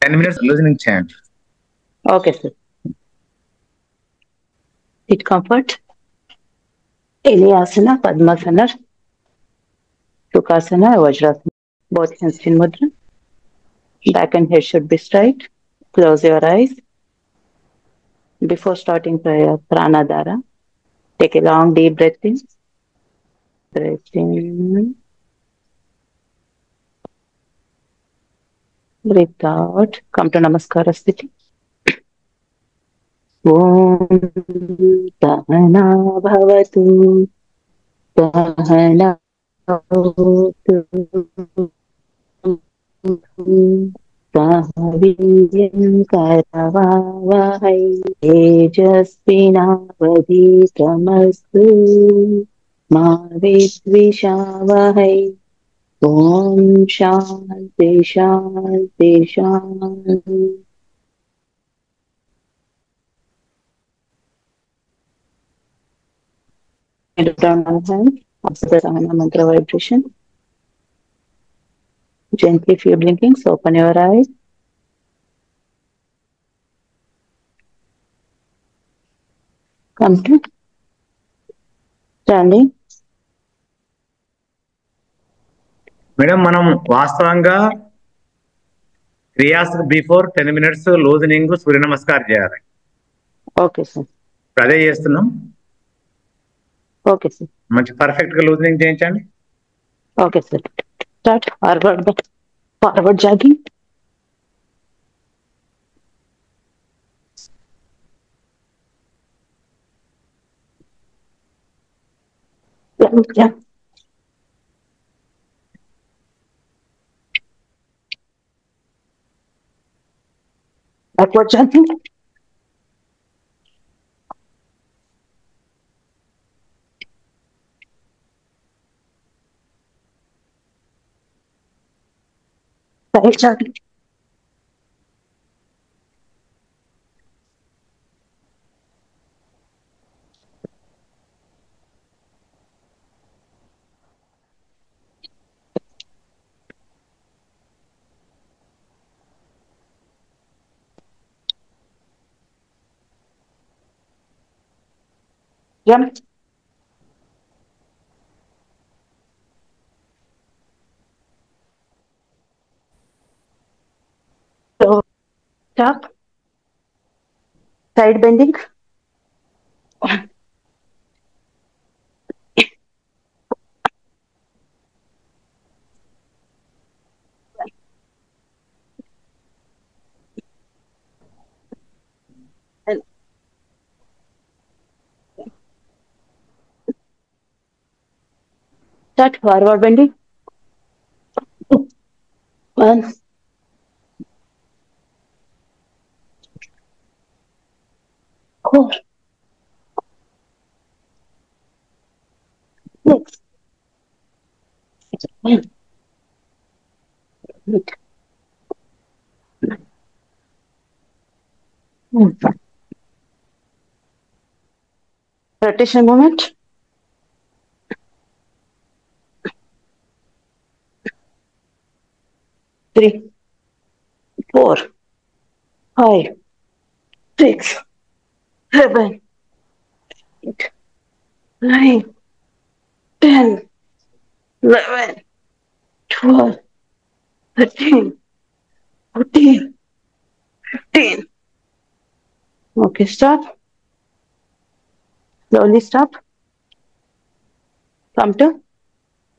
10 minutes listening chant. Okay, sir. Sit comfort. Any asana, Padmasana, Sukhasana, Vajrasana. Both hands in mudra. Back and head should be straight. Close your eyes. Before starting prayer, Pranadhara, take a long deep breath in. Breath in. Breathe out. Come to Namaskara Sthiti. Om Sahana Bhavatu Sahana Bhavatu Sahaviryam Karavavahai Tejasvinavadhitamastu Ma Vidvishavahai Om Shanti Shanti Shanti. Down our hands, observe the Sahana mantra vibration. Gently, if you're blinking, so open your eyes. Come to standing. Madam మనం వాస్తవంగా క్రియాస్ before 10 minutes loosening సూర్య నమస్కారం చేయాలి. Okay sir. అదే చేస్తున్నాం. Okay sir. మంచి perfect గా loosening చేయించండి. Okay sir. Start. Forward jogging. Backward jumping. Side jumping. Jump. So, stop. Side bending. And start forward bending. 1, 4, 6, 7, 8, 9. Rotation movement. 3, 4, 5, 6, 7, 8, 9, 10, 11, 12, 13, 14, 15. Okay, stop. Slowly stop. Come to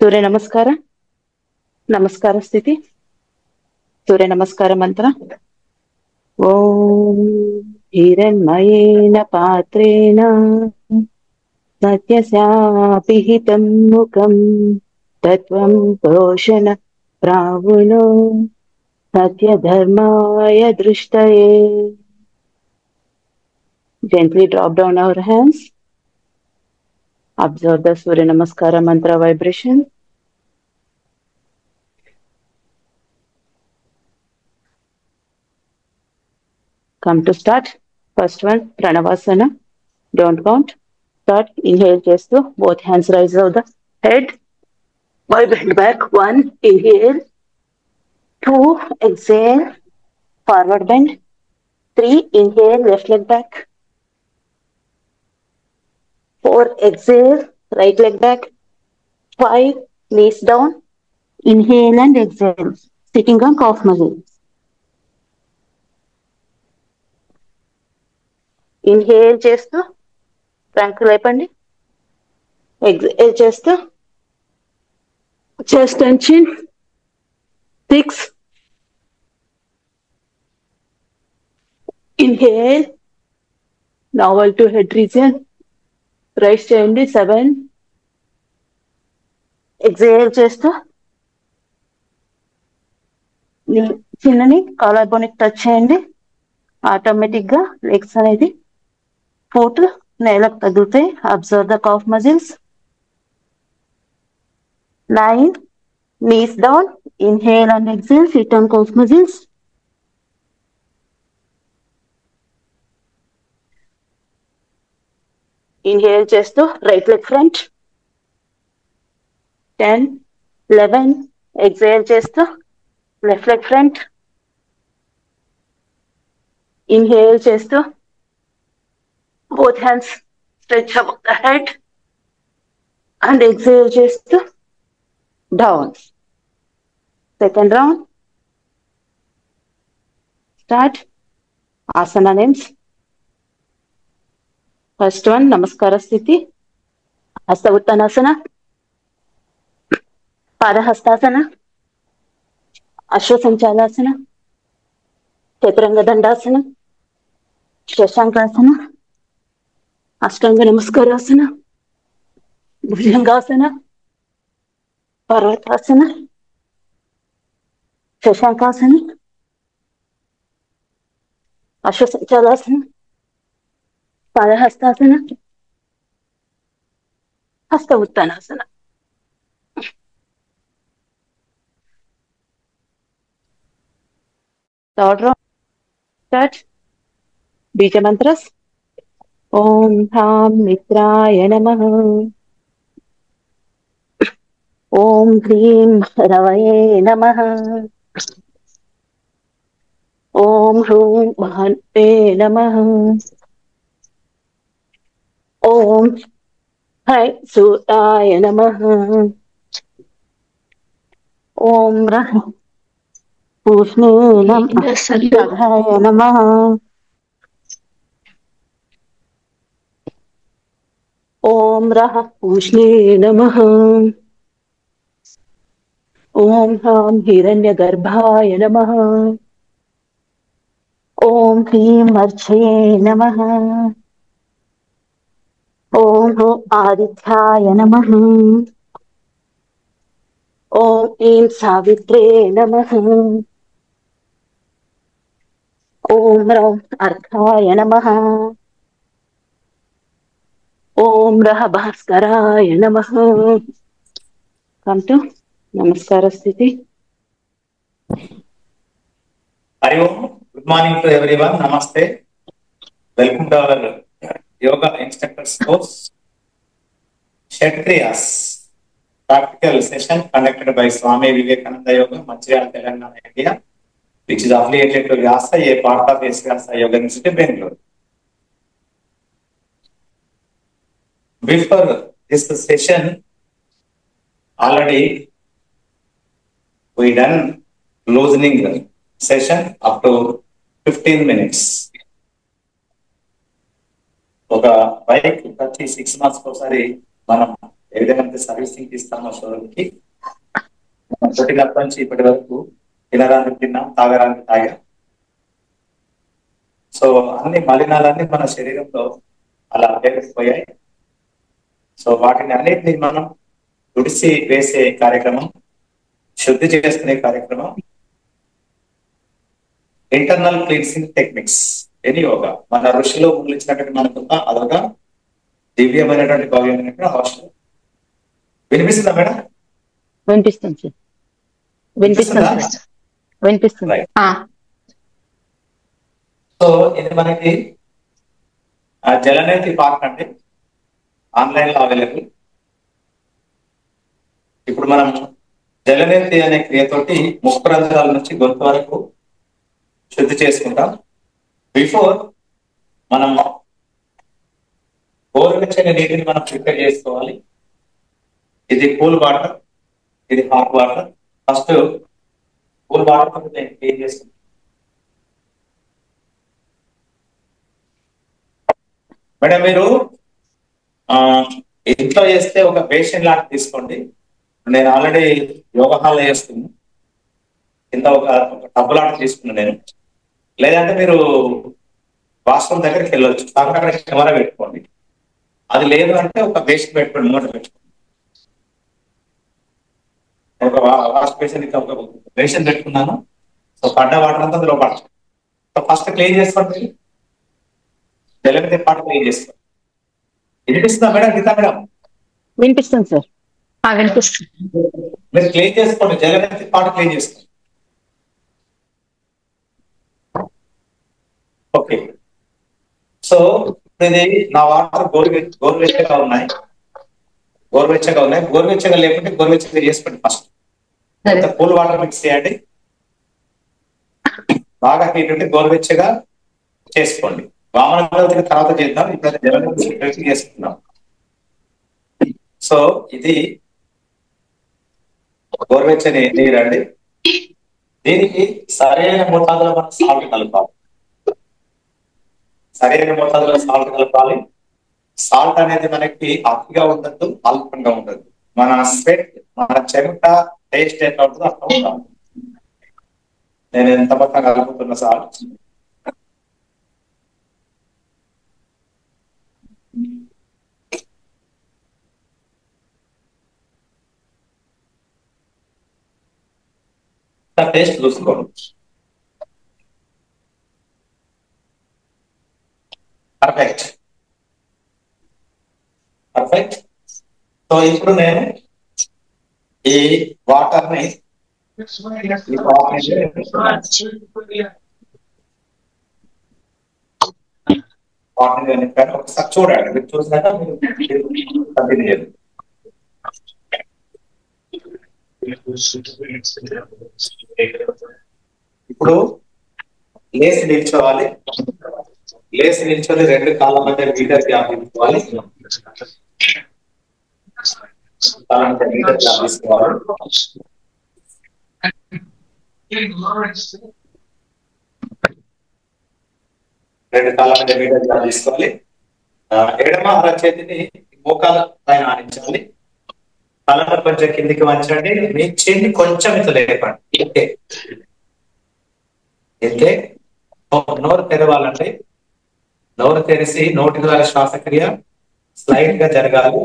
Surya Namaskara. Namaskara Sthiti. Surya Namaskara mantra. Om Hiranmayena Patrena Satyasyapihitam Mukam Tatvam Poshana Pravuno Satya Dharmaya Drishtaye. Gently drop down our hands. Observe the Surya Namaskara mantra vibration. Come to start. First one, Pranavasana. Don't count. Start. Inhale, just do. Both hands rise over the head. Bend back. 1, inhale. 2, exhale. forward bend. 3, inhale, left leg back. 4, exhale, right leg back. 5, knees down. Inhale and exhale, sitting on calf muscle. Inhale చేస్తూ ఫ్రంక్ లేపండి. Exhale చేస్తూ chest and చిన్. 6, inhale, navel to head region, rice చేయండి. 7, exhale చేస్తూ చిన్నని collar bone touch చేయండి. Automatic గా legs అనేది foot నేలకు తగులుతాయి. Observe the calf muscles. 9, knees down, inhale and exhale, sit on calf muscles. Inhale చేస్తూ రైట్ లెగ్ ఫ్రంట్. 10, 11, exhale చేస్తూ left leg front. Inhale చేస్తూ both hands stretch above the head and exhale చేస్తూ down. Second round. Start. Asana names. First one, Namaskara Sthiti. Hasta Uttanasana. Padahastasana. Ashwasanchalasana. Chaturanga Dandasana. Shashankasana. Ashtanga Namaskarasana. Bhujangasana. Parvatasana. Shashankasana. Ashwasanchalasana. Padahastasana. Hasta Uttanasana. Third round. Start. Bija mantras. Om Tham Mitraya Namaha. Om Hrim Ravaye Namaha. Om Hrum Bhante Namaha. Om Hai Sutaya Namaha. Om Rah Pushne Namaha. Namaha. Om Rah Pushne Namaha. Om Ham Hiranyagarbhaya Namaha. Om Hrim Archaye Namaha. Om Hum Adithyaya Namaha. Om Im Savitre Namaha. Om Ram Arthaya Namaha. Om Raha Bhaskaraya Namaha. Come to Namaskara Sthiti. Hari Om. Good morning to everyone. Namaste. Welcome to our yoga instructors course. Kshatriyas practical session conducted by Swami Vivekananda Yoga, Mancherial, Telangana, India, which is affiliated to Vyasa, a part of Vyasa Yoga Institute, Bangalore. Before this session, already we done loosening session up to 15 minutes. ఒక bike ప్రతి 6 months ఒకసారి మనం ఏ విధంగా servicing ఇస్తామో షోరూమ్కి పుట్టినప్పటి నుంచి ఇప్పటి వరకు తినడానికి తిన్నాం, తాగడానికి తాగాం. సో అన్ని మలినాలన్నీ మన శరీరంలో అలా పేరుకుపోయాయి. సో వాటిని అన్నిటిని మనం తుడిసి వేసే కార్యక్రమం, శుద్ధి చేసుకునే కార్యక్రమం internal cleansing techniques any yoga. మన ఋషిలో ముగిలించినటువంటి మనకున్న అదొక దివ్యమైనటువంటి భవ్యమైనటువంటి అవసరం. వినిపిస్తుందా మేడం? వినిపిస్తుంది సార్. వినిపిస్తుంది. సో ఇది మనకి జలనేతి పార్క్ అండి, ఆన్లైన్ లో అవైలబుల్. ఇప్పుడు మనం జలనేతి అనే క్రియతోటి ముక్కు రంధ్రాల నుంచి గొంతు వరకు శుద్ధి చేసుకుంటాం. బిఫోర్ మనం గోరువెచ్చని నీటిని మనం ప్రిపేర్ చేసుకోవాలి. ఇది కూల్ వాటర్, ఇది hot water. First cool water clean చేసుకుంటాం. మేడం మీరు ఇంట్లో చేస్తే ఒక బేసిన్ లాంటి తీసుకోండి. నేను ఆల్రెడీ యోగా హాల్లో చేస్తున్నాను. కింద ఒక టబ్ లాంటి తీసుకున్నాను నేను. లేదంటే మీరు వాష్రూమ్ దగ్గరికి వెళ్ళొచ్చు, కాకపోతే అక్కడ కెమెరా పెట్టుకోండి. అది లేదు అంటే ఒక బేసిన్ పెట్టుకోండి, మూట పెట్టుకోండి. ఒక వాష్ బేసిన్ ఒక బేసిన్ పెట్టుకున్నాను. సో పడ్డ వాటర్ అంతా అందులో పడతాం. సో ఫస్ట్ క్లీన్ చేసుకోండి, జలంతో పాటు క్లీన్ చేసుకోండి. వినిపిస్తుందా మేడం? గీతా మేడం వినిపిస్తుంది సార్. వినిపిస్తుంది. మీరు క్లీన్ చేసుకోండి, జలంతో పాటు క్లీన్ చేసుకోండి. ఓకే. సో ఇది నా వాటర్ గోరువెచ్చగా ఉన్నాయి. గోరువెచ్చగా లేకుంటే గోరువెచ్చగా చేసుకోండి. ఫస్ట్ కూల్ వాటర్ మిక్స్ చేయండి. బాగా హీట్ ఉంటే గోరువెచ్చగా చేసుకోండి. వామన తర్వాత చేద్దాం. ఇప్పుడు జలం చేసుకుందాం. సో ఇది గోరువెచ్చని నీరు అండి. దీనికి సరైన మోతాదులో మనం సాల్ట్ కలపాలి. సాల్ట్ అనేది మనకి అతిగా ఉండద్దు, అల్పంగా ఉండద్దు. మన స్వెట్, మన చెమట టేస్ట్ ఎట్లా ఉంటుందో అట్లా ఉండాలి. నేను ఎంత మొత్తం కలుపుతున్న సాల్ట్ టేస్ట్ చూసుకోండి. పర్ఫెక్ట్. సో ఇప్పుడు నేను ఈ వాటర్ ని ఒకసారి చూడండి. మీరు చూసినాక మీరు కంటిన్యూ చేయండి. ఇప్పుడు లేసి నిల్చోవాలి. లేసి నిల్చొని 2 కాళ్ళ మధ్య మీటర్ గ్యాప్ తీసుకోవాలి. ఎడమ అర చేతిని మోకాల పైన ఆనించాలి. తలను కొంచెం కిందికి వంచండి. మీ చేతిని కొంచెం ఇట్లా లేపండి. ఇంతే. నోరు తెరవాలండి. నోరు తెరిసి నోటి ద్వారా శ్వాసక్రియ స్లైడ్ గా జరగాలి.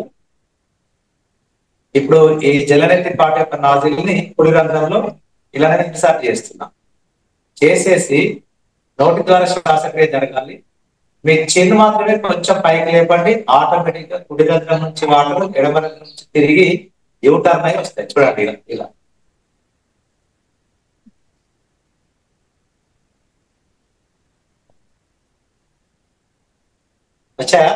ఇప్పుడు ఈ జలనెత్తి పాట యొక్క నాజిల్ని కుడి రంధ్రంలో ఇలానే ఇన్సర్ట్ చేస్తున్నాం. చేసేసి నోటి ద్వారా శ్వాసక్రియ జరగాలి. మీ చిన్ను మాత్రమే కొంచెం పైకి లేపండి. ఆటోమేటిక్ గా కుడి రంధ్రం నుంచి వాటర్ ఎడమ రంధ్రం నుంచి తిరిగి యూటర్న్ అయి వస్తాయి. చూడండి ఇలా. వచ్చాయా?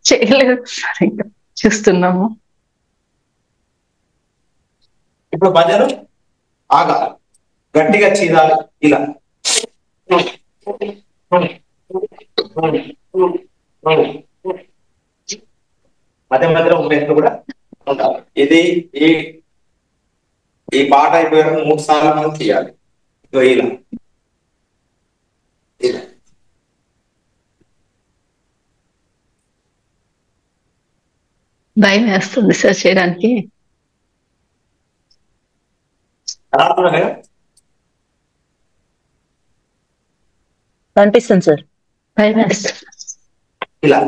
చేయలేదు, చూస్తున్నాము. ఇప్పుడు మధ్యలో ఆగాలి, గట్టిగా చీదాలి. ఇలా మధ్య మధ్యలో ఉండేది కూడా ఉండాలి. ఇది ఈ పాట అయిపోయాక 3 సార్లు మనం తీయాలి. ఇలా భయం వేస్తుంది సార్ చేయడానికి. అనిపిస్తుంది సార్, భయం వేస్తుంది. ఇలా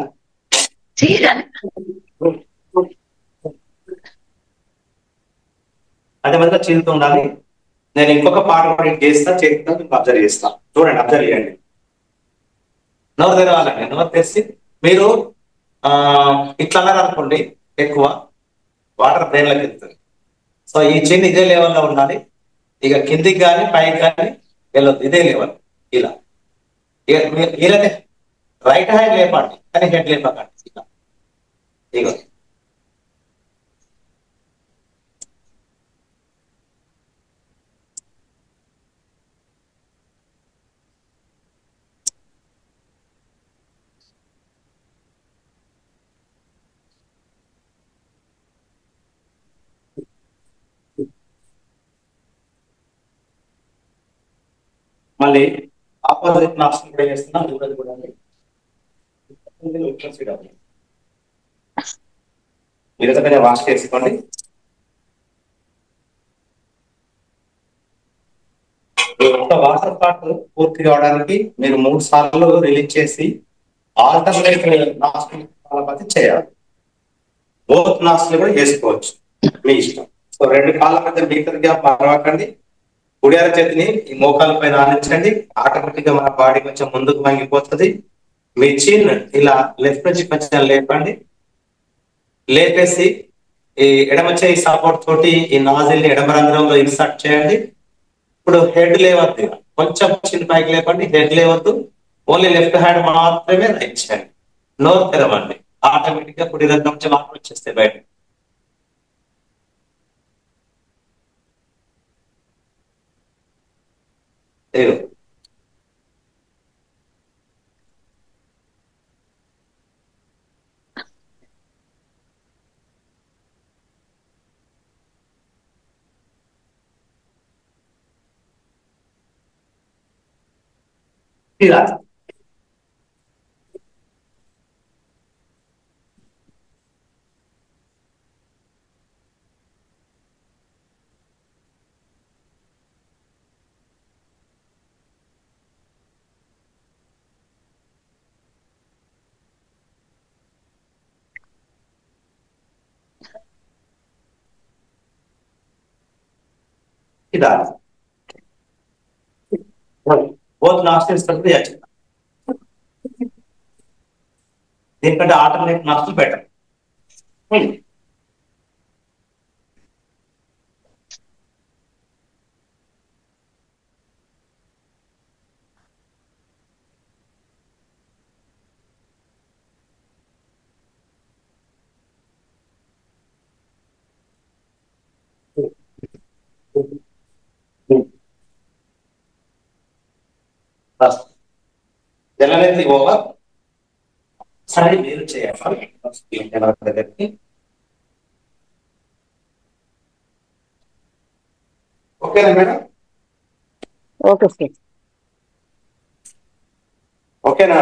అదే మధ్య చీలుతూ ఉండాలి. నేను ఇంకొక పాట కూడా చేస్తా, చేస్తా, అబ్జర్వ్ చేస్తా. చూడండి, అబ్జర్వ్ చేయండి. నోరు తెరవాలండి. నోరు తెరిచి మీరు ఇట్లా అనుకోండి, ఎక్కువ వాటర్ బ్రెయిన్లోకి వెళ్తుంది. సో ఈ చిన్న ఇదే లెవెల్లో ఉండాలి. ఇక కిందికి కానీ పైకి కానీ వెళ్ళొద్దు, ఇదే లెవెల్. ఇలా ఇలానే రైట్ హ్యాండ్ లేపండి, కానీ హెడ్ లేపకండి. ఇలా ఇగో మళ్ళీ ఆపోజిట్ నాస్ట్రిల్ కూడా చేస్తున్నాం, దూరం కూడా మీరు కొంచెం వాష్ చేసుకోండి. ఒక వాటర్ పార్ట్ పూర్తి కావడానికి మీరు 3 సార్లు రిలీజ్ చేసి ఆల్టర్నేట్ నాస్ట్రిల్ చేయాలి. బోత్ నాస్ట్రిల్ కూడా చేసుకోవచ్చు, మీ ఇష్టం. సో 2 కాళ్ళ మధ్య మీటర్ గ్యాప్ మరవకండి. కుడి అర చేతిని ఈ మోకాల పైన ఆనించండి. ఆటోమేటిక్ గా మన బాడీ కొంచెం ముందుకు వంగిపోతుంది. మీ చిన్ ఇలా లెఫ్ట్ నుంచి కొంచెం లేపండి. లేపేసి ఈ ఎడమ చేయి సపోర్ట్ తోటి ఈ నాజిల్ ని ఎడమ రంధ్రంలో ఇన్సర్ట్ చేయండి. ఇప్పుడు హెడ్ లేవద్దు, కొంచెం చిన్న పైకి లేపండి. హెడ్ లేవద్దు, ఓన్లీ లెఫ్ట్ హ్యాండ్ మాత్రమే రైట్ చేయండి. నోరు తెరవండి. ఆటోమేటిక్ గా కుడి రంధ్రం నుంచి వాటర్ వచ్చేస్తే బయట. ఇలా ఇలా బోత్ నాస్ట్రిల్స్ తోటి చేయొచ్చు. దీనికంటే ఆల్టర్నేట్ నాస్ట్రిల్ బెటర్. జలనేతి ఓవర్. సరే మీరు చేయాలి దగ్గరికి. ఓకేనా మేడం? Okay sir. ఓకేనా?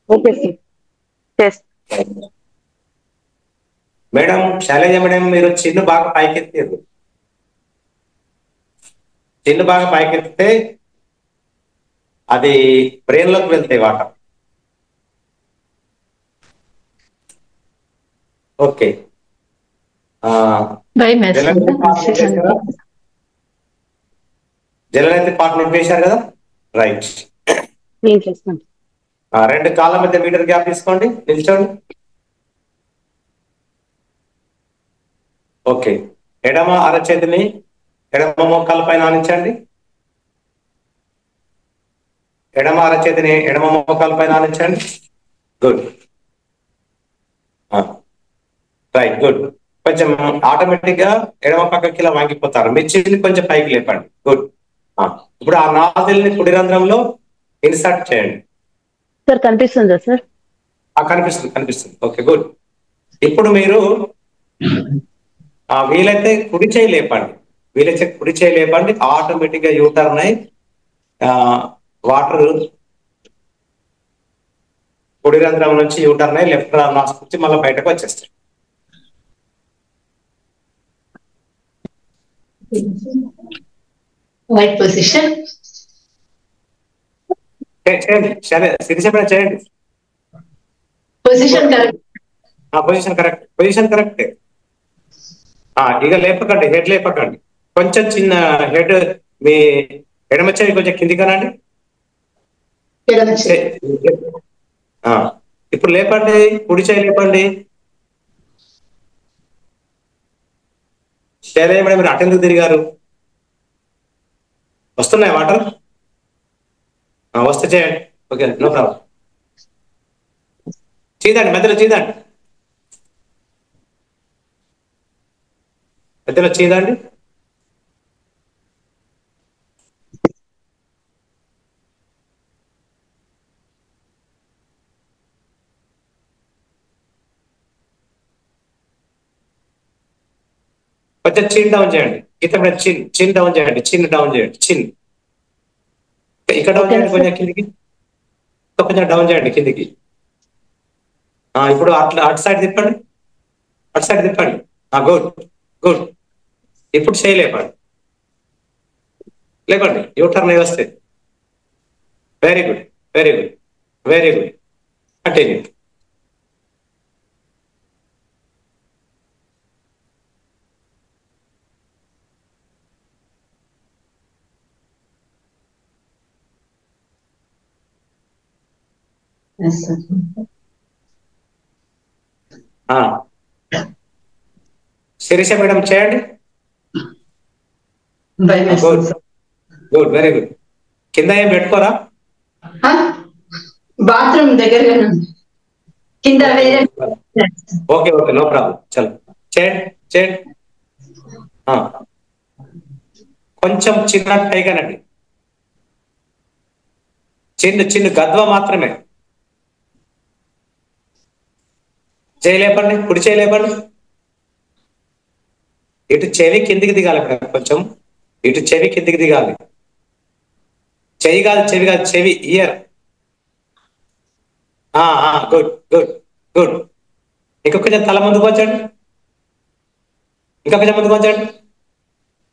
Okay sir. Test madam Sailaja madam, మీరు చిన్ను బాగా పైకెత్తారు. చిన్ను బాగా పైకెత్తితే అది బ్రెయిన్ లోకి వెళ్తాయి వాటర్. ఓకే. జలనేతి పార్ట్ నోట్ చేశారు కదా, రైట్. 2 కాళ్ళ మధ్య మీటర్ గ్యాప్ తీసుకోండి, నిల్చోండి. ఓకే. ఎడమ అరచేతిని ఎడమ మోకాల పైన ఆనించండి. ఎడమ అరచేతిని ఎడమ మోకాల పైన ఆనించండి. Good, right, good. కొంచెం ఆటోమేటిక్ గా ఎడమ పక్కకి ఇలా వంగిపోతారు. మీ చిన్ని కొంచెం పైకి లేపండి. గుడ్. ఇప్పుడు ఆ నాజిల్ ని కుడి రంధ్రంలో ఇన్సర్ట్ చేయండి. సార్ కనిపిస్తుందా సార్? కనిపిస్తుంది, కనిపిస్తుంది. Okay, good. ఇప్పుడు మీరు వీలైతే కుడి చేయి లేపండి. వీలైతే కుడి చేయి లేపండి. ఆటోమేటిక్ గా యూటర్న్ అయి వాటర్ కుడి రంధ్రం నుంచి యూటర్న్ అయి లెఫ్ట్ నాస్ట్రిల్ నుంచి మళ్ళీ బయటకు వచ్చేస్తాయి. వైట్ పొజిషన్ చేయండి, సరే సిరిసేపే చేయండి. Position correct. Position correct, position correct. ఇక లేపకండి, హెడ్ లేపకండి. కొంచెం చిన్న హెడ్ మీ ఎడమ చేయి కొంచెం కిందికి అనండి. ఇప్పుడు లేపండి, కుడి చేయి లేపండి. సరే మేడం, మీరు అటెందుకు తిరిగారు? వస్తున్నాయి వాటర్? వస్తే చేయండి. Okay, no problem. చీదండి, మధ్యలో చీదండి, మధ్యలో చీదండి. కొంచెం చీన్ డౌన్ చేయండి. గీత మీద చిన్ చిన్ డౌన్ చేయండి, చిన్ డౌన్ చేయండి, చిన్ ఇక్కడ డౌన్ చేయండి కొంచెం కిందికి, కొంచెం డౌన్ చేయండి కిందికి. ఇప్పుడు అట్లా అటు సైడ్ తిప్పండి, అటు సైడ్ తిప్పండి. Good good. ఇప్పుడు చేయలేపండి, లేపండి, యూటర్న్ వస్తే. Very good very good very good. Continue. Sirisha madam చేయండి. Good very good. కింద ఏం పెట్టుకోరా? బాత్రూమ్ దగ్గరగా కింద వేరే. Okay okay, no problem. చలో చేయండి చేయండి. కొంచెం చిన్న పైగానండి, చిన్న చిన్న గద్వ మాత్రమే. చేయలేపండి, కుడి చేయలేపండి. ఇటు చెవి కిందికి దిగాలి కొంచెం, ఇటు చెవి కిందికి దిగాలి. చెయ్యి కాదు, చెవి కాదు, చెవి, ఇయర్. Good good good. ఇంకా కొంచెం తల ముందుకు వచ్చండి, ఇంకా కొంచెం ముందుకు వచ్చండి.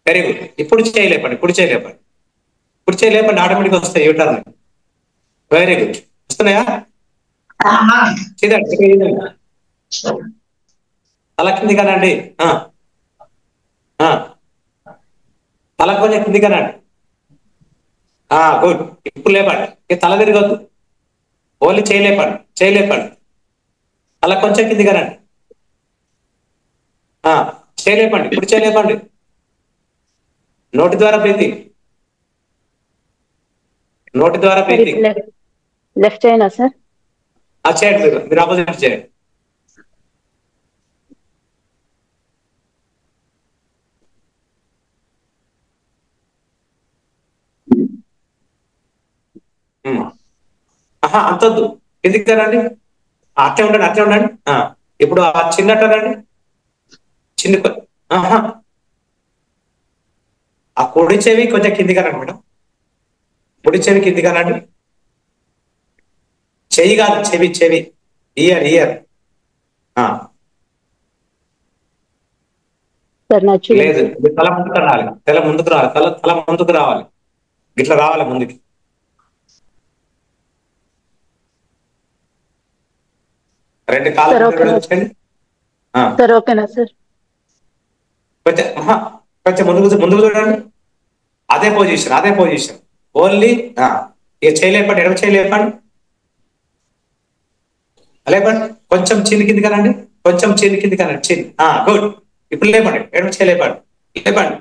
Very good. ఇప్పుడు చేయలేపండి, కుడి చేయలేపండి, కుడి చేయలేపండి. ఆటోమేటిక్ వస్తాయి యూటర్న్. Very good. వస్తున్నాయా? తల కింది కానండి, తల కొంచెం కింది కానండి. గుడ్. ఇప్పుడు లేపండి, తల తిరగద్దు, ఓన్లీ చేయలేపండి, చేయలేపండి. తల కొంచెం కింది కానండి, చేయలేపండి, ఇప్పుడు చేయలేపండి. నోటి ద్వారా బ్రీతింగ్, నోటి ద్వారా బ్రీతింగ్. లెఫ్ట్ అయినా సార్? చేయండి, మీరు ఆపోజిట్ చేయండి. అంతొద్దు, ఎందుకు రండి, అట్లే ఉండండి, అట్లే ఉండండి. ఇప్పుడు ఆ చిన్నట్టనండి, చిన్న. ఆ కుడి చెవి కొంచెం కింది కానండి మేడం, కుడి చెవి కింది కానండి. చెయ్యి కాదు, చెవి చెవి, ఇయర్ ఇయర్. లేదు, తల ముందుకు రావాలి, తల ముందుకు రావాలి, తల ముందుకు రావాలి, ఇట్లా రావాలి ముందుకి. రెండు కాళ్ళు కొంచెం కొంచెం ముందుకు చూడండి. అదే పొజిషన్, అదే పొజిషన్. ఓన్లీ ఇక చేయలేపండి, ఎడమ చేయలేపండి, లేపండి. కొంచెం చిన్ని కింది కానండి, కొంచెం చిన్ని కింది కానండి, చిన్ని. గుడ్. ఇప్పుడు లేపండి, ఎడమ చేయలేపండి, లేపండి.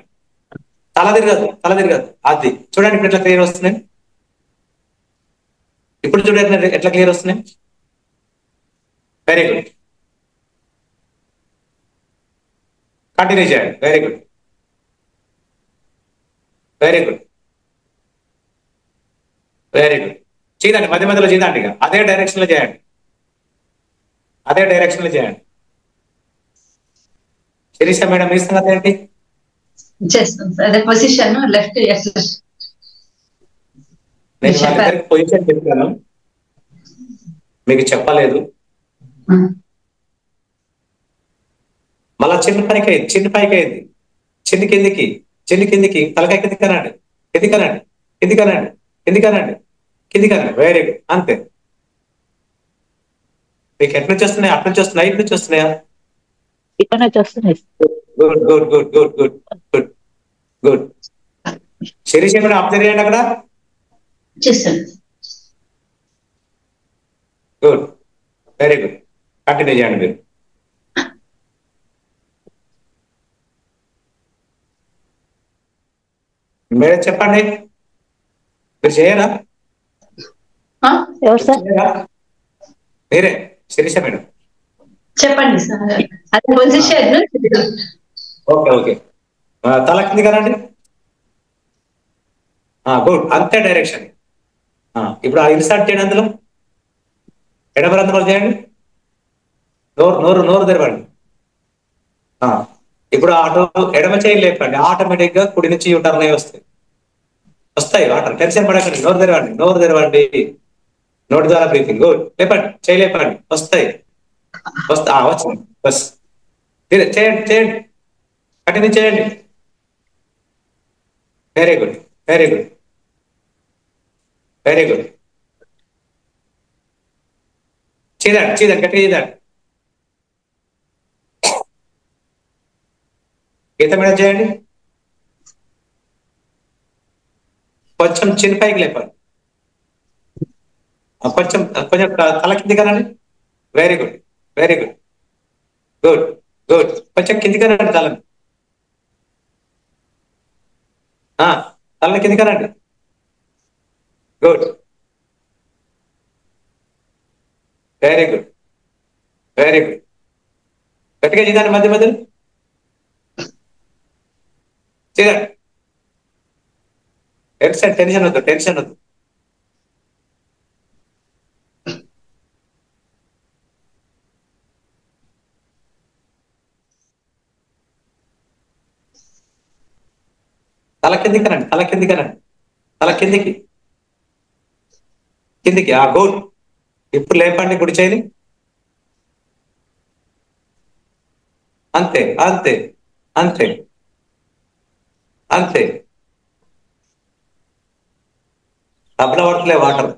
తల తిరగదు, తల తిరగదు. అది చూడండి, ఇప్పుడు ఎట్లా క్లియర్ వస్తున్నాయి. ఇప్పుడు చూడండి ఎట్లా క్లియర్ వస్తున్నాయి. Very good. కంటిన్యూ చేయండి. Very good very good very good. చేయండి, మధ్య మధ్యలో చేయండి. ఇక అదే డైరెక్షన్ లో చేయండి, అదే డైరెక్షన్ లో చేయండి. శిరీష మేడం మీ సంగతి ఏంటి? చేస్తాం సార్, అదే పొజిషన్ లెఫ్ట్. నేను వాళ్ళిద్దరికి పొజిషన్ చెప్పాను, మీకు చెప్పలేదు. మళ్ళా చిన్న పైకి అయింది, చిన్న పైకి అయింది, చిన్న కిందికి, చిన్న కిందికి, తలకాయ కింది కనండి, కింది కనండి, కింది కనండి, కింది కనండి, కింది కనండి. Very good. అంతే. మీకు ఎటు నుంచి వస్తున్నాయి? అటు నుంచి వస్తున్నాయి, ఇటు నుంచి వస్తున్నాయా? ఇక్కడ నుంచి వస్తున్నాయి. Good good good good good good good. Shirisha ఏమైనా అబ్జర్వ్ చేయండి అక్కడ. Good very good. కంటిన్యూ చేయండి మీరు. మేడం చెప్పండి, మీరు చేయరా? ఎవరు సార్? మీరే, శిరీష మేడం. చెప్పండి సార్, అదే పొజిషన్. Okay okay. తల కింది కనండి. గుడ్. అంతే డైరెక్షన్. ఇప్పుడు ఆ ఇన్సర్ట్ చేయండి, అందులో ఎడమ రంధ్రాలు చేయండి. నోరు నోరు నోరు తెరవండి. ఇప్పుడు అటు ఎడమ చేయి లేపండి, ఆటోమేటిక్ గా కుడి నుంచి యూటర్న్ వస్తాయి వాటర్. టెన్షన్ పడకండి, నోరు తెరవండి, నోరు తెరవండి, నోటి ద్వారా బ్రీతింగ్. గుడ్. లేపండి, చేయి లేపండి, వస్తాయి. వచ్చింది బస్. చేయండి చేయండి, కంటిన్యూ చేయండి. Very good, very good, very good. చేయండి చేయండి, గట్టిగా చేయండి. గీత మీద చేయండి. కొంచెం చిన్న పైకి లేపాలి, కొంచెం కొంచెం తల కింది కనండి. Very good, very good, good good. కొంచెం కింది కనండి తలని, తలని కింది కనండి. Good, very good, very good. గట్టిగా చేయండి, మధ్య మధ్యలో చేయండి. టెన్షన్ వద్దు, టెన్షన్ వద్దు. తల కిందికి రండి, తల కిందికి రండి, తల కిందికి కిందికి. గుడ్. ఇప్పుడు లేపండి కుడి చేయి. అంతే అంతే అంతే అంతే. డబ్బుల పడతలే వాటర్,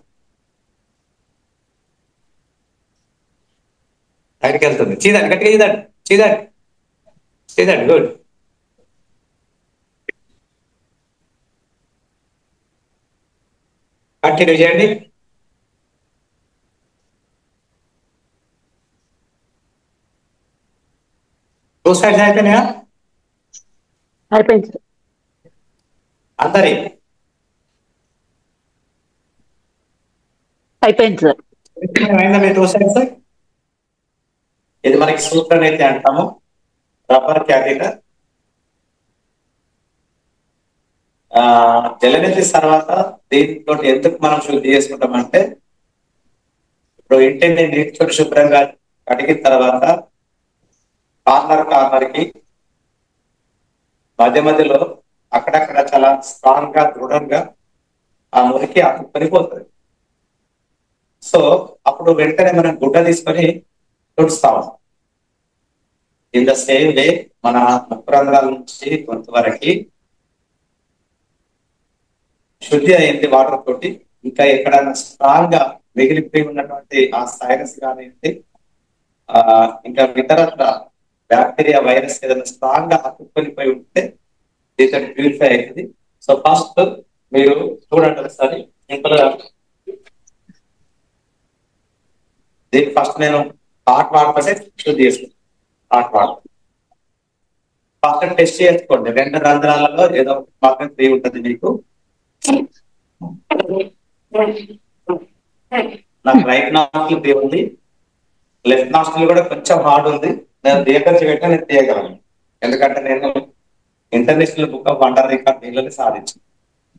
బయటకు వెళ్తుంది. చీదండి, గట్టిగా చీదండి, చీదండి చీదండి. గుడ్. కంటిన్యూ చేయండి. టూ సైడ్స్ అయిపోయినాయా అయిపోయింది సార్. అందరి? అయిపోయింది సార్. అయిందా మీ టూ సైడ్స్? ఇది మనకి సూత్రం అయితే అంటాము రబ్బర్ క్యాథెటర్. జలనిధి తర్వాత దీంతో ఎందుకు మనం శుద్ధి చేసుకుంటామంటే, ఇప్పుడు ఇంటిని నీటితో శుభ్రంగా కడిగిన తర్వాత కార్నర్ కి మధ్య మధ్యలో అక్కడక్కడ చాలా స్ట్రాంగ్ గా దృఢంగా ఆ మురికి పనిపోతుంది. సో అప్పుడు వెంటనే మనం గుడ్డ తీసుకొని తుడుస్తాం. ఇన్ ద సేమ్ వే మన ముక్కు రంధ్రాల నుంచి గొంతు వరకు శుద్ధి అయింది వాటర్ తోటి. ఇంకా ఎక్కడైనా స్ట్రాంగ్ గా మిగిలిపోయి ఉన్నటువంటి ఆ సైనస్ కానివ్వండి, ఇంకా ఇతరత్ర బ్యాక్టీరియా వైరస్ ఏదైనా స్ట్రాంగ్ గా అతుక్కొనిపోయి ఉంటే దీంతో ప్యూరిఫై అవుతుంది. సో ఫస్ట్ మీరు చూడండి ఒకసారి సింపుల్ గా. దీనికి ఫస్ట్ నేను హాట్ వాటర్ శుద్ధి చేసుకుంటాను. హాట్ వాటర్ ఫస్ట్ టెస్ట్ చేసుకోండి. 2 రంధ్రాలలో ఏదో మాత్రం ఫ్రీ ఉంటుంది మీకు. నాకు రైట్ నాస్ట్రిల్ ఫ్రీ ఉంది, లెఫ్ట్ నాస్ట్రిల్ కూడా కొంచెం హార్డ్ ఉంది. నేను థియేటర్ చేయటం నేను తీయగలను, ఎందుకంటే నేను international book of wonder record దీనిలోనే సాధించాను.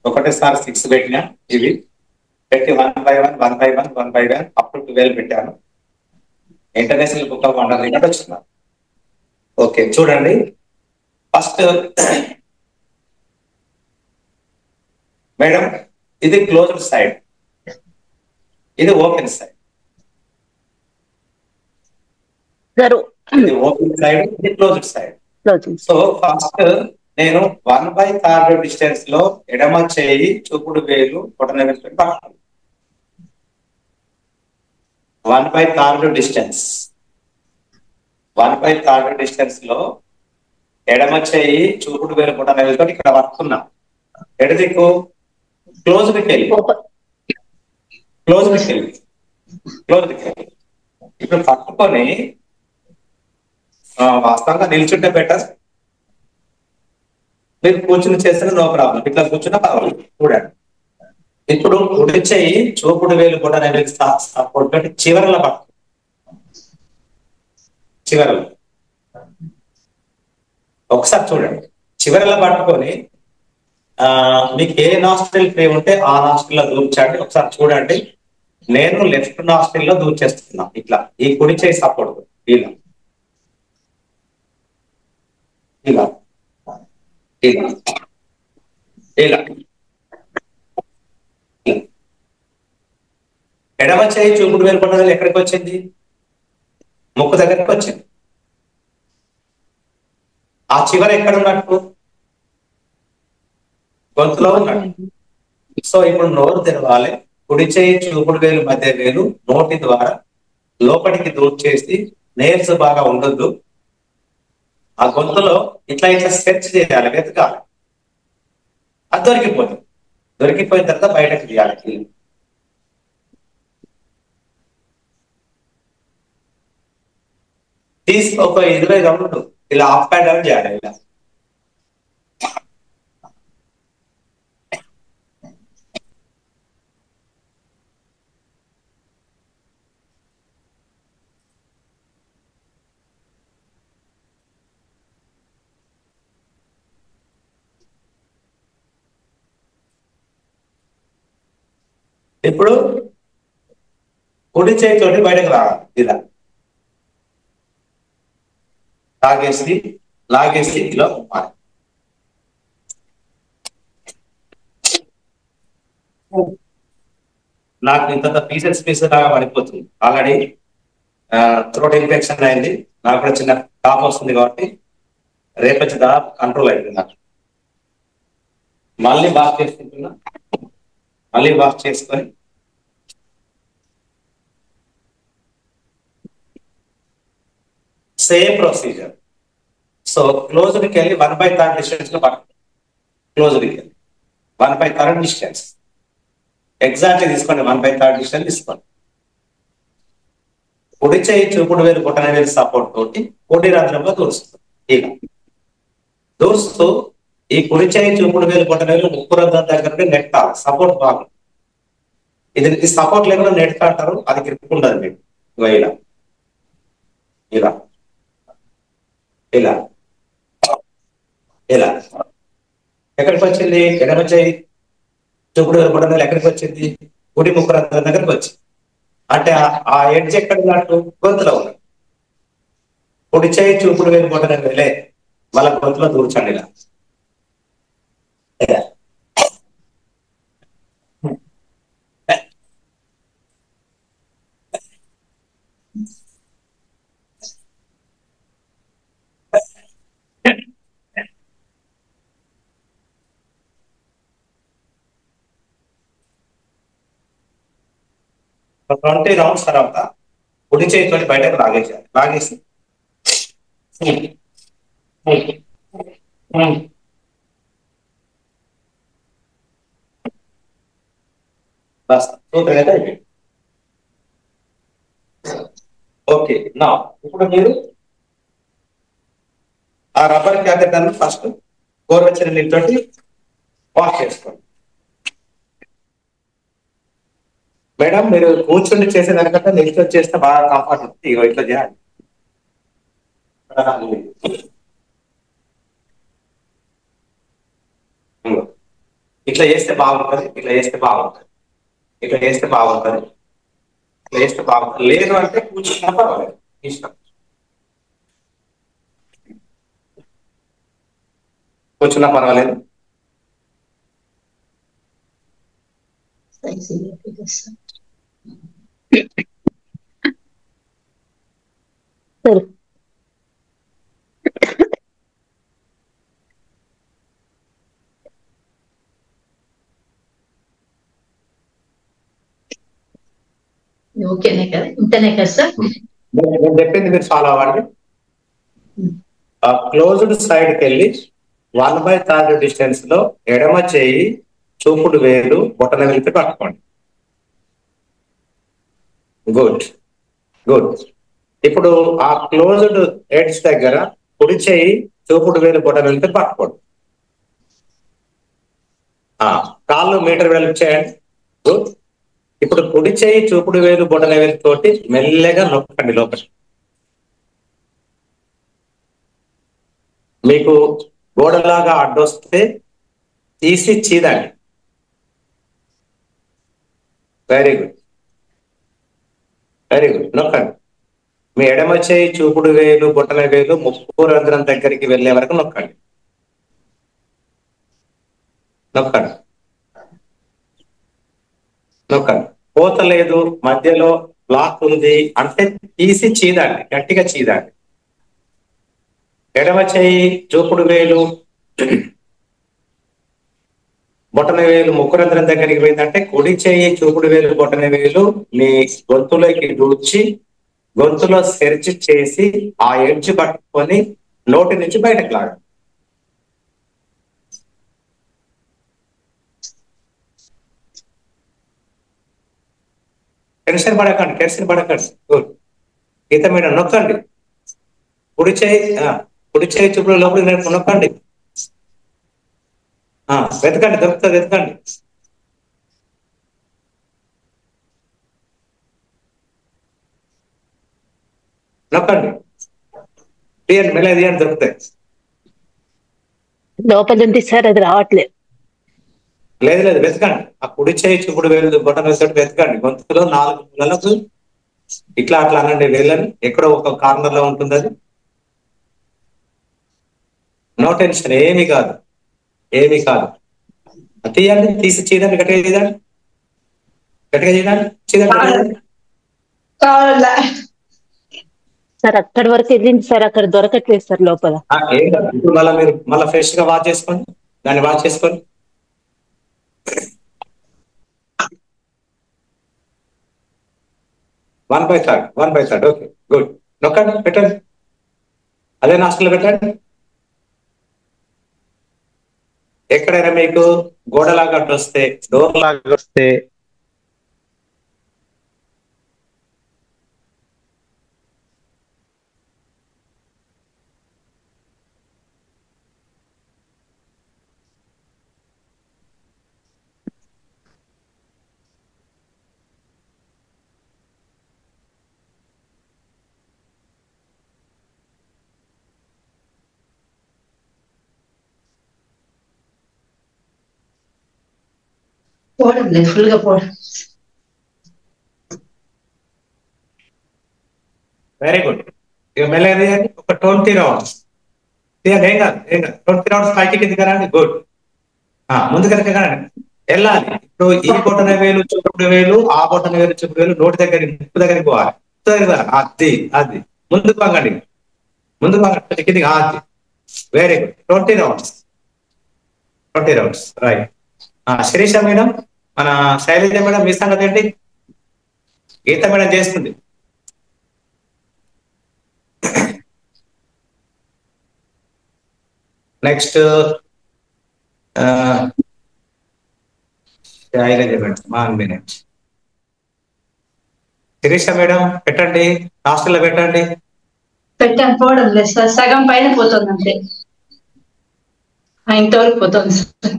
ఒకటేసారి 6 పెట్టినా, ఇవి పెట్టి 1 by 1 1 by 1 1 by 1 up to 12 పెట్టాను. International book of wonder record వచ్చింది. ఓకే చూడండి, ఫస్ట్ మేడం ఇది క్లోజ్డ్ సైడ్, ఇది ఓపెన్ సైడ్. ఇది ఓపెన్ సైడ్, ఇది క్లోజ్డ్ సైడ్. సో ఫస్ట్ నేను 1/3 డిస్టెన్స్ లో ఎడమ చేయి చూపుడు వేలు బొటనవేలు పట్టాలి. 1/3 డిస్టెన్స్, 1/3 డిస్టెన్స్ లో ఎడమ చేయి చూపుడు వేలు బొటనవేలుతో ఇక్కడ పట్టుకున్నాం. ఎడదిక్కు క్లోజ్డ్కి వెళ్ళి ఇప్పుడు పట్టుకొని వాస్తవంగా నిల్చుంటే బెటర్. మీరు కూర్చుని చేస్తే నో ప్రాబ్లం, ఇట్లా కూర్చున్నా పర్వాలేదు. చూడండి, ఇప్పుడు కుడి చేయి చూపుడు వేలు కూడా సపోర్ట్ చివరలో పట్టు, చివరలో ఒకసారి చూడండి. చివరలో పట్టుకొని మీకు ఏ నాస్ట్రిల్ ఫ్రీ ఉంటే ఆ నాస్ట్రిల్ లో దూర్చండి. ఒకసారి చూడండి, నేను లెఫ్ట్ నాస్ట్రిల్ లో దూర్చేస్తున్నా. ఇట్లా ఈ కుడి చేయి సపోర్ట్ ఇలా ఇలా ఇలా ఇలా ఎడమ చేయి చూపుడు వేలు బొటనవేలు ఎక్కడికి వచ్చింది? ముక్కు దగ్గరికి వచ్చింది. ఆ చివర ఎక్కడ ఉన్నట్టు? గొంతులో ఉన్నట్టు. సో ఇప్పుడు నోరు తెరవాలి. కుడి చేయి చూపుడు వేలు మధ్య వేలు నోటి ద్వారా లోపలికి దూర్ చేసి నేర్స్ బాగా ఉండొద్దు. ఆ గొంతులో ఇట్లా ఇట్లా సెర్చ్ చేయాలి, వెతకాలి. అది దొరికిపోతుంది. దొరికిపోయిన తర్వాత బయటకు తీయాలి. తీసి ఒక 20 రౌండ్లు ఇలా అప్ అండ్ డౌన్ చేయాలి. ఇలా ఇప్పుడు కుడి చేతితోటి బయటకు రావాలి. ఇలా లాగేసి ఇలా ఉమ్మాలి. నాకు ఇంత పీసెస్ లాగా పడిపోతుంది. ఆల్రెడీ థ్రోట్ ఇన్ఫెక్షన్ అయింది. నాకు కూడా చిన్న కాఫ్ వస్తుంది కాబట్టి రేపొచ్చి దాదాపు కంట్రోల్ అయిపోయింది. నాకు మళ్ళీ వాష్ చేసుకుంటున్నా. మళ్ళీ వాష్ చేసుకొని సేమ్ ప్రొసీజర్. సో క్లోజ్డ్కి వెళ్ళి 1/3 డిస్టెన్స్ లో పడుతుంది. క్లోజ్డ్కి వెళ్ళి 1/3 డిస్టెన్స్ ఎగ్జాక్ట్లీ తీసుకోండి. 1/3 డిస్టెన్స్ తీసుకోండి. కుడి చేయి చూపుడు వేలు బొటనవేలు సపోర్ట్ తోటి కుడి రంధ్రంలో దూరుస్తుంది. ఇలా దూరుస్తూ ఈ కుడి చేయి చూపుడు వేలు బొటనవేలు ముక్కు రంధ్రం దగ్గర నుండి నెట్టాలి. సపోర్ట్ బాగుంది. ఇది సపోర్ట్ లేకుండా నెట్ అంటారు. అది గ్రిప్ ఉండదు మీకు. ఇలా ఇలా ఇలా ఇలా ఎక్కడికి వచ్చింది? ఎడమ చేయి చూపుడు వేలు బొటనవేలు ఎక్కడికి వచ్చింది? కుడి ముక్కు రంధ్రం దగ్గరికి వచ్చింది. అంటే ఆ ఎడ్జ్ ఎక్కడ ఉన్నట్టు? గొంతులో ఉన్నట్టు. కుడి చేయి చూపుడు వేలు బొటనవేలే మళ్ళీ గొంతులో దూర్చండి. ఇలా ఒక 20 రౌండ్స్ తర్వాత కుడి చేతితో బయటకు లాగేసేయాలి. లాగేసి ఓకే. నా ఇప్పుడు మీరు ఆ రబ్బర్ క్యాథెటర్ ఫస్ట్ గోరువెచ్చని నీళ్ళతోటి వాష్ చేసుకోండి. మేడం మీరు కూర్చుండి చేసేదానికంటే నిల్చో చేస్తే బాగా కంఫర్ట్ ఉంటుంది. ఇట్లా చేయాలి. ఇట్లా చేస్తే బాగుంటుంది. ఇట్లా చేస్తే బాగుంటుంది. ఇట్లా చేస్తే బాగుంటుంది. ఇట్లా చేస్తే బాగుంటుంది. లేదు అంటే కూర్చున్నా పర్వాలేదు, ఇష్టం. కూర్చున్నా పర్వాలేదు. సరే ఓకేనే కదా? ఇంతనే కదా సార్? నేను చెప్పింది మీరు ఫాలో అవ్వండి. క్లోజ్డ్ సైడ్కి వెళ్ళి 1/3 డిస్టెన్స్ లో ఎడమ చేయి చూపుడు వేలు బొటనవేలుతో పట్టుకోండి. Good good. ఇప్పుడు ఆ క్లోజ్డ్ ఎడ్జ్ దగ్గర కుడి చేయి చూపుడు వేలు బొటనవేలుతో పట్టుకోండి. కాళ్ళు మీటర్ వేలు చేయండి. గుడ్. ఇప్పుడు కుడి చేయి చూపుడు వేలు బొటనవేలు తోటి మెల్లగా నొక్కండి లోపల. మీకు గోడలాగా అడ్డొస్తే తీసి చీదండి. Very good, very good. నొక్కండి మీ ఎడమ చేయి చూపుడు వేలు బొటన వేలు ముక్కు రంధ్రం దగ్గరికి వెళ్ళే వరకు నొక్కండి. నొక్కండి నొక్కండి. పోత లేదు, మధ్యలో బ్లాక్ ఉంది అంటే తీసి చీదండి, గట్టిగా చీదండి. ఎడమ చేయి చూపుడు వేలు బొటన వేలు ముక్కు రంధ్రం దగ్గరికి పోయిందంటే కుడి చేయి చూపుడు వేలు బొటన వేలు మీ గొంతులోకి దూర్చి గొంతులో సెర్చ్ చేసి ఆ ఎడ్జ్ పట్టుకొని నోటి నుంచి బయటకు లాగండి. టెన్షన్ పడకండి. గుడ్. గీత మీద నొక్కండి. కుడి చేయి చూపుడు లోపలికి నొక్కండి. వెతకండి, దొరుకుతుంది, వెతకండి. నొక్కండి, తీయండి, మెల్ల తీయండి, దొరుకుతాయి. లోపల ఉంది సార్, అది రావట్లేదు. లేదు వెతకండి. ఆ కుడి చేయి చూపుడు వేలు బొటన వేలు వెతకండి. గొంతులో 4 మూలలకు ఇట్లా అట్లా అనండి వేళ్ళని. ఎక్కడో ఒక కార్నర్ లో ఉంటుంది అది. నో టెన్షన్, ఏమీ కాదు. తీయండి, తీసి చీదండి, గట్టిగా చీదండి. సార్ అక్కడి వరకు వెళ్ళింది సార్, అక్కడ దొరకట్లేదు సార్ లోపల. ఏం కాదు. ఇప్పుడు మళ్ళీ ఫ్రెష్ గా వాష్ చేసుకోండి, దాన్ని వాష్ చేసుకోండి. One by third. Okay, good. నొక్కండి, పెట్టండి. అదే నాస్టల్లో పెట్టండి. ఎక్కడైనా మీకు గోడలాగా అడ్డు వస్తే, డోర్ లాగా వస్తే పోవడం ఫుల్ గా పోవడం. Very good. ఇక మెల్లగా ఒక 20 రౌండ్స్ తీయండి. ఏం కాదు 20 రౌండ్స్ పైకి కిందికి రండి. గుడ్. ముందు కనుక వెళ్ళాలి. ఇప్పుడు ఈ బొటన వేలు చూపుడు వేలు, ఆ బొటన వేలు చూపుడు వేలు నోటి ముక్కు దగ్గరికి పోవాలి. అది ముందుకు వంగండి, కిందికి. అది very good. 20 rounds right. Shirisha madam, మన శైలజ మేడం, మీ సంగతి ఏంటి? గీత మేడం చేస్తుంది. Next Shailaja madam, 1 minute. Shirisha madam పెట్టండి, హాస్టల్లో పెట్టండి. పెట్టాను, పోవడం లేదు సార్, సగం పైన పోతుంది అంతే. ఇంతవరకు పోతుంది సార్.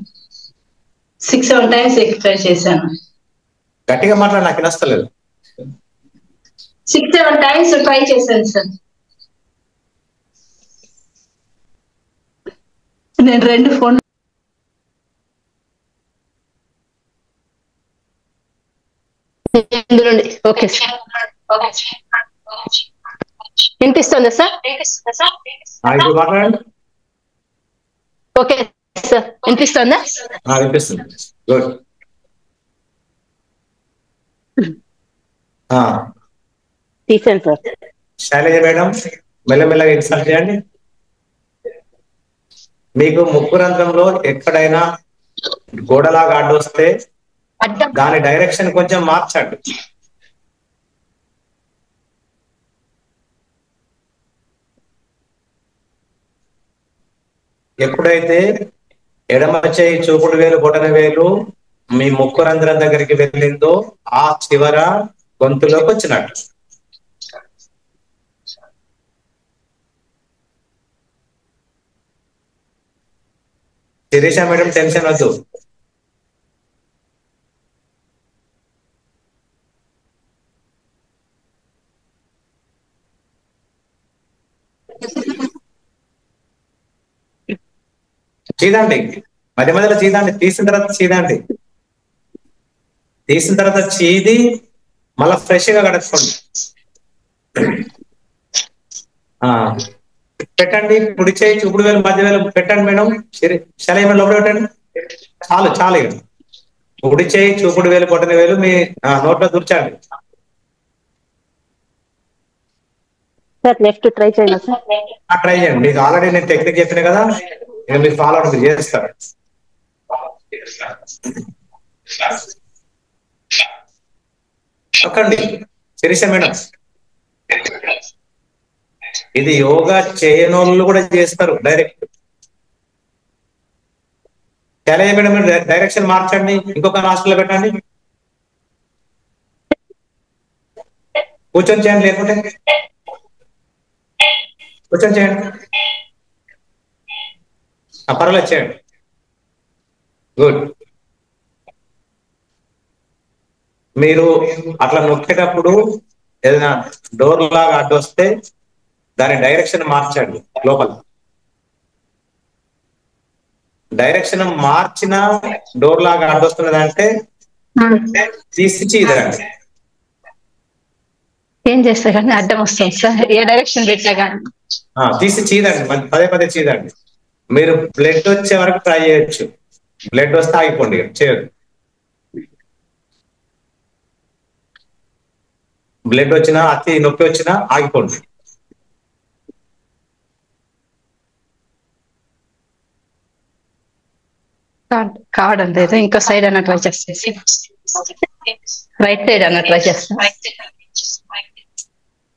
6-7 times ట్రై చేశాను. గట్టిగా మాట్లాడి, నాకు నచ్చలేదు. 6-7 times ట్రై చేశాను సార్. నేను 2 ఫోన్ ఓకే సార్, వినిపిస్తుందా సార్? ఇప్పుడు మాట్లాడండి. ఓకే సార్, వినిపిస్తుందా? వినిపిస్తుంది. గుడ్. తీసాను సార్. శైలజ మేడం మెల్లమెల్లగా ఇన్సల్ట్ చేయండి. మీకు ముక్కు రంధ్రంలో ఎక్కడైనా గోడలాగా అడ్డు వస్తే దాని డైరెక్షన్ కొంచెం మార్చండి. ఎప్పుడైతే ఎడమ చేయి చూపుడు వేలు బొటన వేలు మీ ముక్కు రంధ్రం దగ్గరికి వెళ్ళిందో ఆ చివర గొంతులోకి వచ్చినట్టు. శిరీష మేడం టెన్షన్ వద్దు. చీదండి, మధ్య మధ్యలో చీదండి. తీసిన తర్వాత చీది మళ్ళా ఫ్రెష్ గా కడుక్కోండి. పెట్టండి. కుడి చేయి చూపుడు వేలు మధ్య వేలు పెట్టండి మేడం. శరీరం లోపల పెట్టండి. చాలు చాలు. కుడి చేయి చూపుడు వేలు బొటన వేలు మీ నోట్లో దుర్చండి. సార్ లెఫ్ట్ ట్రై చేయండి సార్. ట్రై చేయండి. మీకు ఆల్రెడీ నేను టెక్నిక్ చెప్పిన కదా, ఇక మీరు ఫాలో అవడం చేస్తారు. ఒక్కండి శిరీష మేడం, ఇది యోగా చేయనోళ్ళు కూడా చేస్తారు డైరెక్ట్. శైలజ మేడం డైరెక్షన్ మార్చండి, ఇంకొక హాస్టల్లో పెట్టండి. కూర్చొని చేయండి, లేకుంటే కూర్చొని చేయండి. పర్వాలేదు చేయండి. గుడ్. మీరు అట్లా నొక్కేటప్పుడు ఏదైనా డోర్ లాగా అడ్డొస్తే దాని డైరెక్షన్ మార్చండి. లోపల డైరెక్షన్ మార్చిన డోర్ లాగా అడ్డొస్తున్నది అంటే తీసి చీదండి. ఏం చేస్తా కానీ అడ్డం వస్తుంది సార్, ఏ డైరెక్షన్ పెట్టా కానీ. తీసి చీదండి, పదే పదే చీదండి. మీరు బ్లడ్ వచ్చే వరకు ట్రై చేయొచ్చు. బ్లడ్ వస్తే ఆగిపోండి, చేయదు. బ్లడ్ వచ్చినా అతి నొప్పి వచ్చినా ఆగిపోండి. కావడం లేదు. ఇంకో సైడ్ అన్న ట్రై చేస్తే, రైట్ సైడ్ అన్న ట్రై చేస్తా.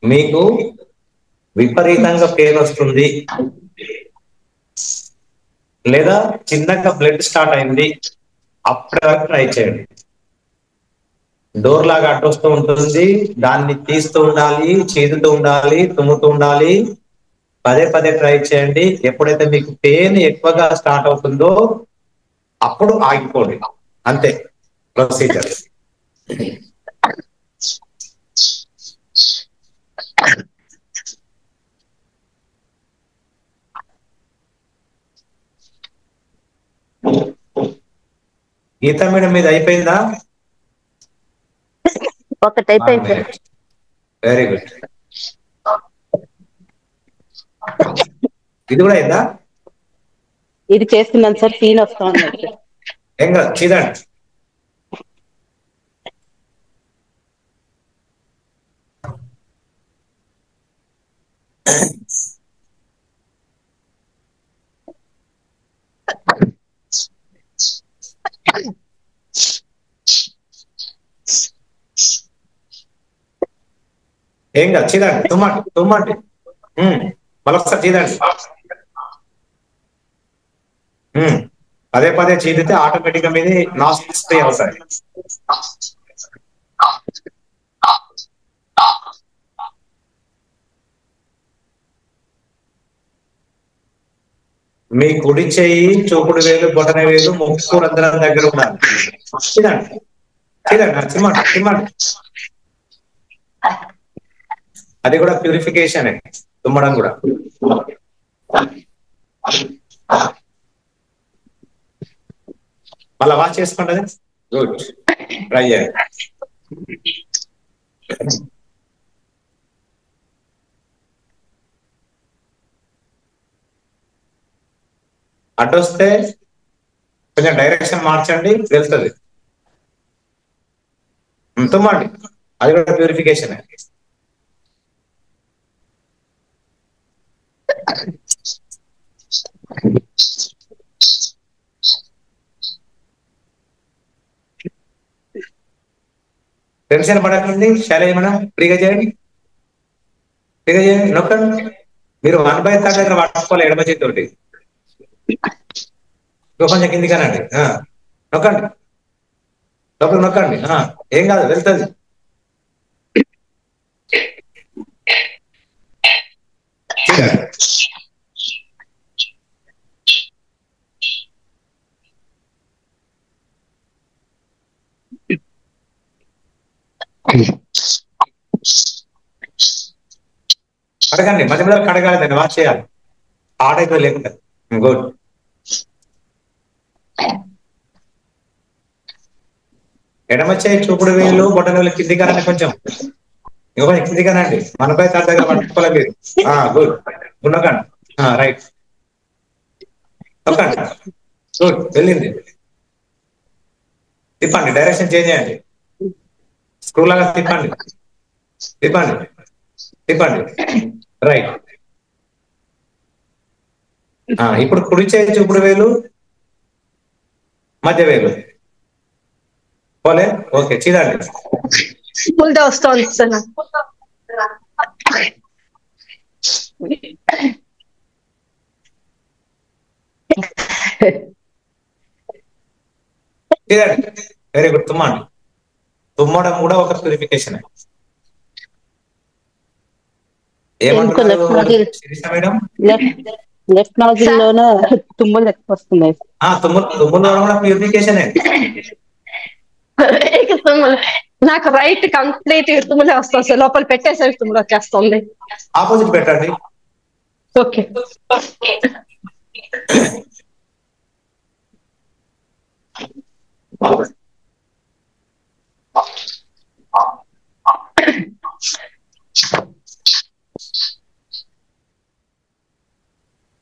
మీకు విపరీతంగా పెయిన్ వస్తుంది లేదా చిన్నగా బ్లడ్ స్టార్ట్ అయింది, అప్పటి వరకు ట్రై చేయండి. డోర్ లాగా అడ్డొస్తూ ఉంటుంది, దాన్ని తీస్తూ ఉండాలి, చీదుతూ ఉండాలి, తుమ్ముతూ ఉండాలి. పదే పదే ట్రై చేయండి. ఎప్పుడైతే మీకు పెయిన్ ఎక్కువగా స్టార్ట్ అవుతుందో అప్పుడు ఆగిపోండి. అంతే ప్రొసీజర్. గీతా మేడం మీద అయిపోయిందా? ఒకటి అయిపోయింది. Very good. ఇది కూడా అయిందా? ఇది చేస్తున్నాను సార్, పెయిన్ వస్తా ఉంది. ఏం కాదు, చీదండి. ఏం కాదు, చీదండి. తుమ్మండి. మళ్ళొకసారి చీదండి. పదే పదే చీదితే ఆటోమేటిక్ గా మీది నాస్ట్రిల్స్ ఫ్రీ అవుతాయి. మీ కుడి చెయ్యి చూపుడు వేలు బొటన వేలు ముక్కు రంధ్రం దగ్గర ఉండాలి. చీదండి. చిమ్మండి. అది కూడా ప్యూరిఫికేషన్, తుమ్మడం కూడా. మళ్ళా వాష్ చేసుకోండి. గుడ్. ట్రై చేయండి. అడ్డొస్తే కొంచెం డైరెక్షన్ మార్చండి, వెళ్తుంది. తుమ్మండి, అది కూడా ప్యూరిఫికేషన్. టెన్షన్ పడకండి. శైలజ మేడం ఫ్రీగా చేయండి. నొక్కండి. మీరు 1/3 దగ్గర పట్టుకోవాలి ఎడమ చేతితోటి. కొంచెం కిందికానండి. నొక్కండి, లోపల నొక్కండి. ఏం కాదు, వెళ్తుంది. కడగండి, మధ్య మధ్యలో కడగాలి, దాన్ని వాష్ చేయాలి. ఆడైతే లేకుండా. గుడ్. ఎడమ చేయి చూపుడు వేలు బొటన వేలు కింది కారండి కొంచెం. ఇంకొక కిందిగానండి మనపై తన దగ్గర పట్టుకోలే మీరు. గుడ్ ఉండకండి. రైట్ ఒక్కండి. గుడ్ వెళ్ళింది. తిప్పండి, డైరెక్షన్ చేంజ్ చేయండి. స్క్రూ లాగా తిప్పండి తిప్పండి తిప్పండి. రైట్. ఇప్పుడు కుడి చేయి చూపుడు వేలు మధ్య వేలు పోలే. ఓకే చీదండి. ముందే వస్తుంది సార్ నాకు. చీదండి. Very good. తుమ్మండి. తుమ్మడం కూడా ఒక ప్యూరిఫికేషన్. ఏమంటున్నారు శిరీష మేడం? లెఫ్ట్ నాజిల్ లోనే తుమ్ములు ఎక్కువ వస్తున్నాయి. తుమ్ములు కూడా ప్యూరిఫికేషన్. నాకు రైట్ కంప్లీట్ తుమ్ములే వస్తుంది సార్. లోపల పెట్టేసరికి తుమ్ములు వచ్చేస్తుంది. ఆపోజిట్ పెట్టండి. ఓకే.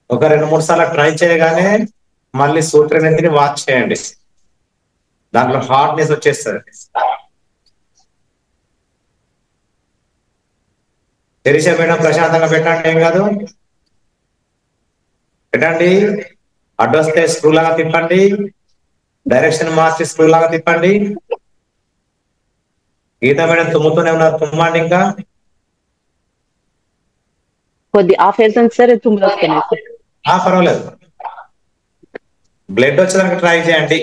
ఒక 2-3 సార్లు ట్రై చేయగానే మళ్ళీ సూత్రనేంటిని వాచ్ చేయండి. దాంట్లో హార్డ్నెస్ వచ్చేస్తుంది. శిరీష మేడం ప్రశాంతంగా పెట్టండి, ఏం కాదు. పెట్టండి. అడ్డొస్తే స్క్రూ లాగా తిప్పండి. డైరెక్షన్ మార్చి స్క్రూ లాగా తిప్పండి. గీత మేడం తుమ్ముతూనే ఉన్నారు, తుమ్మండి ఇంకా. కొద్ది ఆఫ్ వెళ్తుంది సార్, తుమ్ములు వస్తున్నాయి. పర్వాలేదు. బ్లడ్ వచ్చేదానికి ట్రై చేయండి.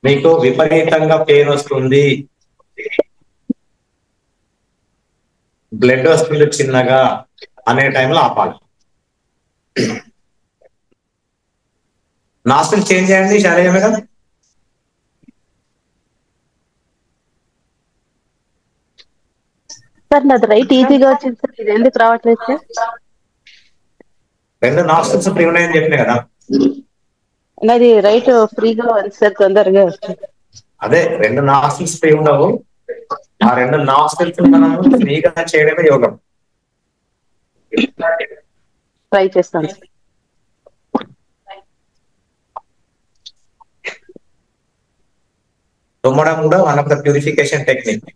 మీకు విపరీతంగా పెయిన్ వస్తుంది, బ్లడ్ వస్తుంది చిన్నగా అనే టైంలో ఆపాలి. నాస్ట్రిల్ చేంజ్ చేయండి శైలజ మేడం. సార్ నాది రైట్ ఈజీగా వచ్చింది సార్, ఇది ఎందుకు రావట్లేదు సార్? 2 నాస్ట్రిల్స్ ఫ్రీ ఉన్నాయని చెప్పిన కదా. నాది రైట్ ఫ్రీగా ఉంది సార్, తొందరగా వచ్చింది. అదే 2 నాస్ట్రిల్స్ ఫ్రీ ఉండవు. ఆ 2 నాస్ట్రిల్స్ మనం ఫ్రీగా చేయడమే యోగం. ట్రై చేస్తాను సార్. తుమ్మడం కూడా one of the purification technique.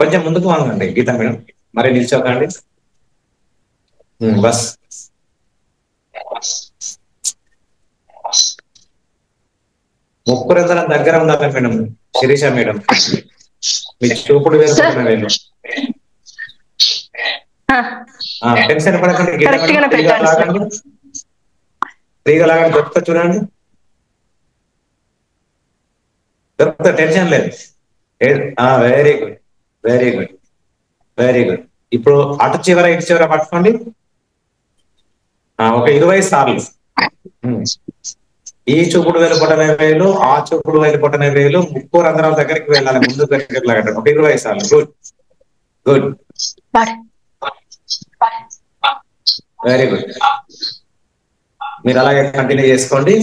కొంచెం ముందుకు వాంగండి గీత మేడం, మరి నిల్చోకండి. బస్. ముక్కు రంధ్రం దగ్గర ఉండాలి మేడం. శిరీష మేడం మీ చూపుడు వేలు టెన్షన్ పడకండి. గీత మేడం ఫ్రీగా లాగండి, ఫ్రీగా లాగండి. దొరుకుతా చూడండి, దొరుకుతా, టెన్షన్ లేదు. Very good very good very good. ఇప్పుడు అటు చివర ఇటు చివర పట్టుకోండి. ఒక 20 సార్లు. ఈ చూపుడు వేలు పొట్టనే వేలు, ఆ చూపుడు వేలు పొట్టనే వేలు ముక్కు రంధ్రాల దగ్గరికి వెళ్ళాలి, ముందు దగ్గరికి లాగండి. ఒక 20 సార్లు. Good good very good. మీరు అలాగే కంటిన్యూ చేసుకోండి.